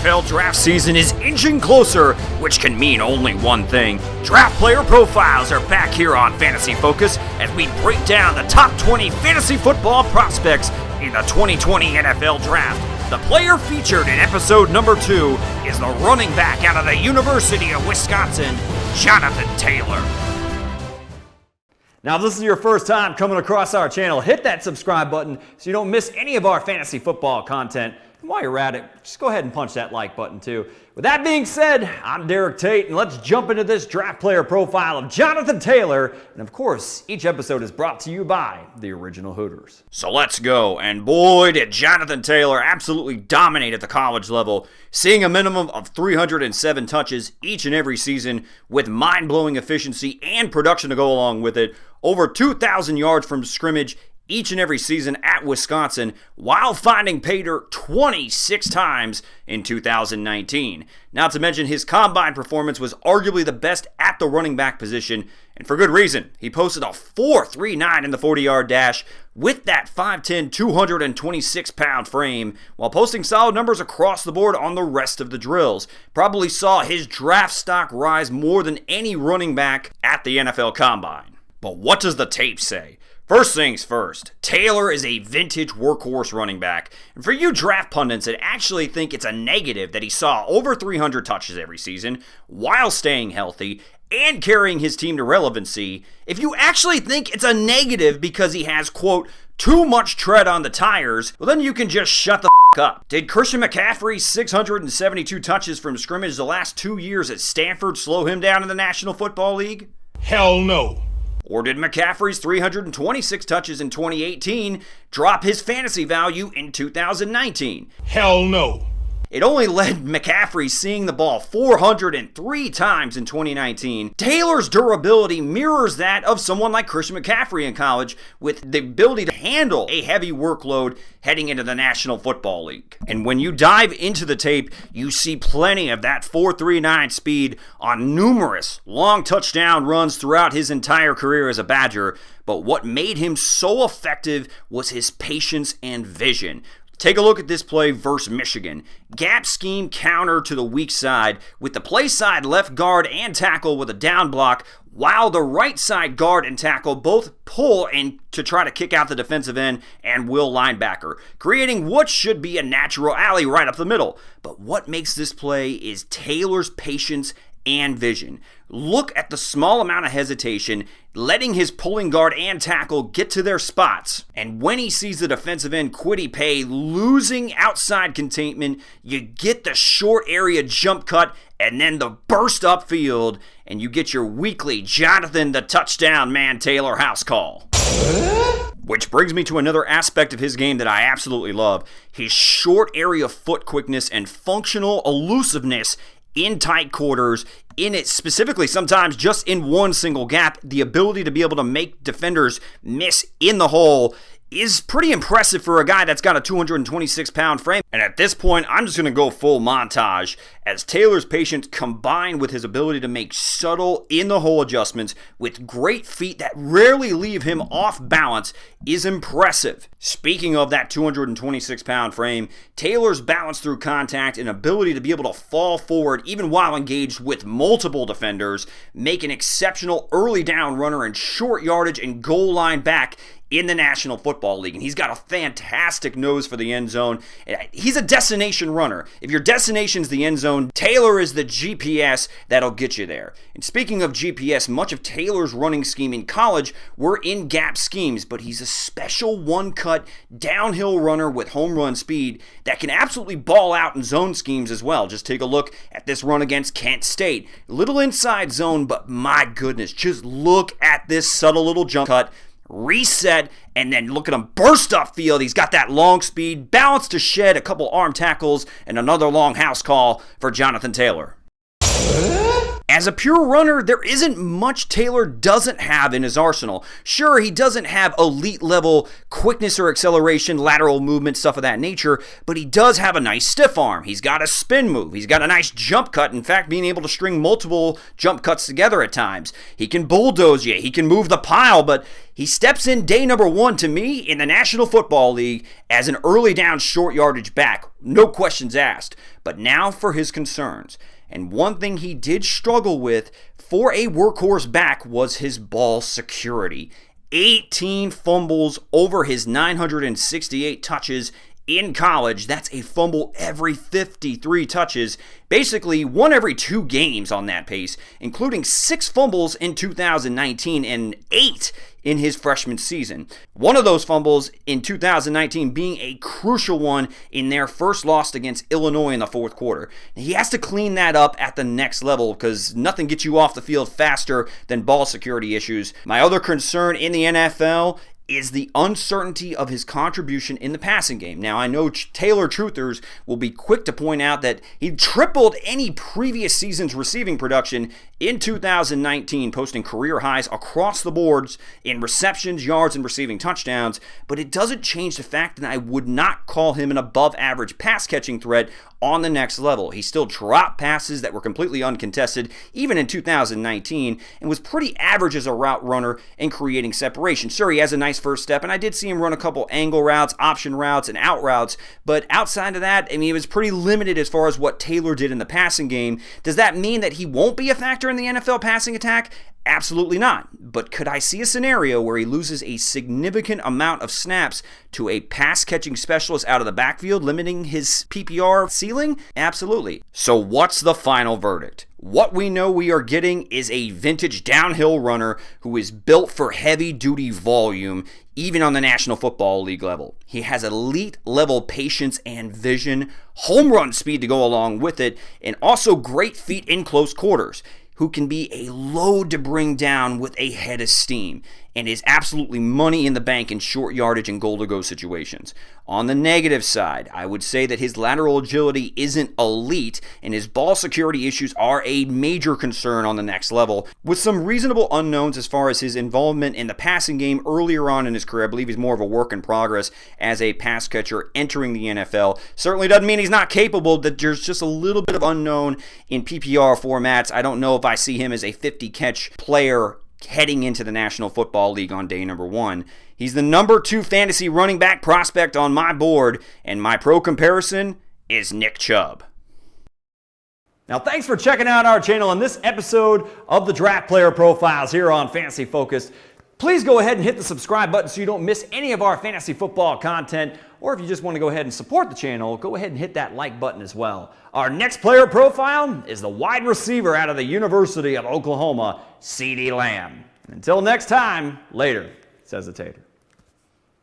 NFL draft season is inching closer, which can mean only one thing. Draft player profiles are back here on Fantasy Focus as we break down the top 20 fantasy football prospects in the 2020 NFL Draft. The player featured in episode number 2 is the running back out of the University of Wisconsin, Jonathan Taylor. Now, if this is your first time coming across our channel, hit that subscribe button so you don't miss any of our fantasy football content. And while you're at it, just go ahead and punch that like button too. With that being said, I'm Derek Tate, and let's jump into this draft player profile of Jonathan Taylor. And of course, each episode is brought to you by the Original Hooters. So let's go, and boy did Jonathan Taylor absolutely dominate at the college level, seeing a minimum of 307 touches each and every season with mind-blowing efficiency and production to go along with it, over 2,000 yards from scrimmage each and every season at Wisconsin, while finding pay dirt 26 times in 2019. Not to mention his combine performance was arguably the best at the running back position, and for good reason. He posted a 4.39 in the 40-yard dash with that 5'10", 226-pound frame, while posting solid numbers across the board on the rest of the drills. Probably saw his draft stock rise more than any running back at the NFL Combine. But what does the tape say? First things first, Taylor is a vintage workhorse running back, and for you draft pundits that actually think it's a negative that he saw over 300 touches every season while staying healthy and carrying his team to relevancy, if you actually think it's a negative because he has, quote, too much tread on the tires, well then you can just shut the up. Did Christian McCaffrey's 672 touches from scrimmage the last 2 years at Stanford slow him down in the National Football League? Hell no. Or did McCaffrey's 326 touches in 2018 drop his fantasy value in 2019? Hell no. It only led McCaffrey seeing the ball 403 times in 2019. Taylor's durability mirrors that of someone like Christian McCaffrey in college, with the ability to handle a heavy workload heading into the National Football League. And when you dive into the tape, you see plenty of that 4.39 speed on numerous long touchdown runs throughout his entire career as a Badger. But what made him so effective was his patience and vision. Take a look at this play versus Michigan. Gap scheme counter to the weak side with the play side left guard and tackle with a down block, while the right side guard and tackle both pull in to try to kick out the defensive end and will linebacker, creating what should be a natural alley right up the middle. But what makes this play is Taylor's patience and vision. Look at the small amount of hesitation, letting his pulling guard and tackle get to their spots. And when he sees the defensive end Kwity Paye losing outside containment, you get the short area jump cut and then the burst upfield, and you get your weekly Jonathan the Touchdown Man Taylor house call. Which brings me to another aspect of his game that I absolutely love. His short area foot quickness and functional elusiveness in tight quarters, in it specifically sometimes just in one single gap. The ability to be able to make defenders miss in the hole is pretty impressive for a guy that's got a 226-pound frame. And at this point, I'm just going to go full montage, as Taylor's patience combined with his ability to make subtle in-the-hole adjustments with great feet that rarely leave him off balance is impressive. Speaking of that 226-pound frame, Taylor's balance through contact and ability to be able to fall forward even while engaged with multiple defenders make an exceptional early down runner and short yardage and goal line back in the National Football League. And he's got a fantastic nose for the end zone. He's a destination runner. If your destination's the end zone, Taylor is the GPS that'll get you there. And speaking of GPS, much of Taylor's running scheme in college were in gap schemes, but he's a special one-cut downhill runner with home run speed that can absolutely ball out in zone schemes as well. Just take a look at this run against Kent State. Little inside zone, but my goodness, just look at this subtle little jump cut, reset, and then look at him burst upfield. He's got that long speed, balance to shed, a couple arm tackles, and another long house call for Jonathan Taylor. As a pure runner, there isn't much Taylor doesn't have in his arsenal. Sure, he doesn't have elite level quickness or acceleration, lateral movement, stuff of that nature, but he does have a nice stiff arm. He's got a spin move. He's got a nice jump cut. In fact, being able to string multiple jump cuts together at times. He can bulldoze you. He can move the pile, but he steps in day number 1 to me in the National Football League as an early down short yardage back. No questions asked. But now for his concerns. And one thing he did struggle with for a workhorse back was his ball security. 18 fumbles over his 968 touches in college. That's a fumble every 53 touches. Basically, 1 every 2 games on that pace, including 6 fumbles in 2019 and 8 in his freshman season. One of those fumbles in 2019 being a crucial one in their first loss against Illinois in the fourth quarter. He has to clean that up at the next level because nothing gets you off the field faster than ball security issues. My other concern in the NFL is the uncertainty of his contribution in the passing game. Now, I know Taylor truthers will be quick to point out that he tripled any previous season's receiving production in 2019, posting career highs across the boards in receptions, yards, and receiving touchdowns, but it doesn't change the fact that I would not call him an above-average pass-catching threat on the next level. He still dropped passes that were completely uncontested, even in 2019, and was pretty average as a route runner in creating separation. Sure, he has a nice first step, and I did see him run a couple angle routes, option routes, and out routes, but outside of that, I mean, it was pretty limited as far as what Taylor did in the passing game. Does that mean that he won't be a factor in the NFL passing attack? Absolutely not. But could I see a scenario where he loses a significant amount of snaps to a pass-catching specialist out of the backfield, limiting his PPR ceiling? Absolutely. So what's the final verdict? What we know we are getting is a vintage downhill runner who is built for heavy-duty volume, even on the National Football League level. He has elite-level patience and vision, home run speed to go along with it, and also great feet in close quarters, who can be a load to bring down with a head of steam, and is absolutely money in the bank in short yardage and goal-to-go situations. On the negative side, I would say that his lateral agility isn't elite, and his ball security issues are a major concern on the next level, with some reasonable unknowns as far as his involvement in the passing game earlier on in his career. I believe he's more of a work in progress as a pass catcher entering the NFL. Certainly doesn't mean he's not capable, that there's just a little bit of unknown in PPR formats. I don't know if I see him as a 50-catch player heading into the National Football League on day number 1. He's the number 2 fantasy running back prospect on my board, and my pro comparison is Nick Chubb. Now, thanks for checking out our channel on this episode of the Draft Player Profiles here on Fantasy Focus. Please go ahead and hit the subscribe button so you don't miss any of our fantasy football content. Or if you just want to go ahead and support the channel, go ahead and hit that like button as well. Our next player profile is the wide receiver out of the University of Oklahoma, CeeDee Lamb. Until next time, later, says the Tater.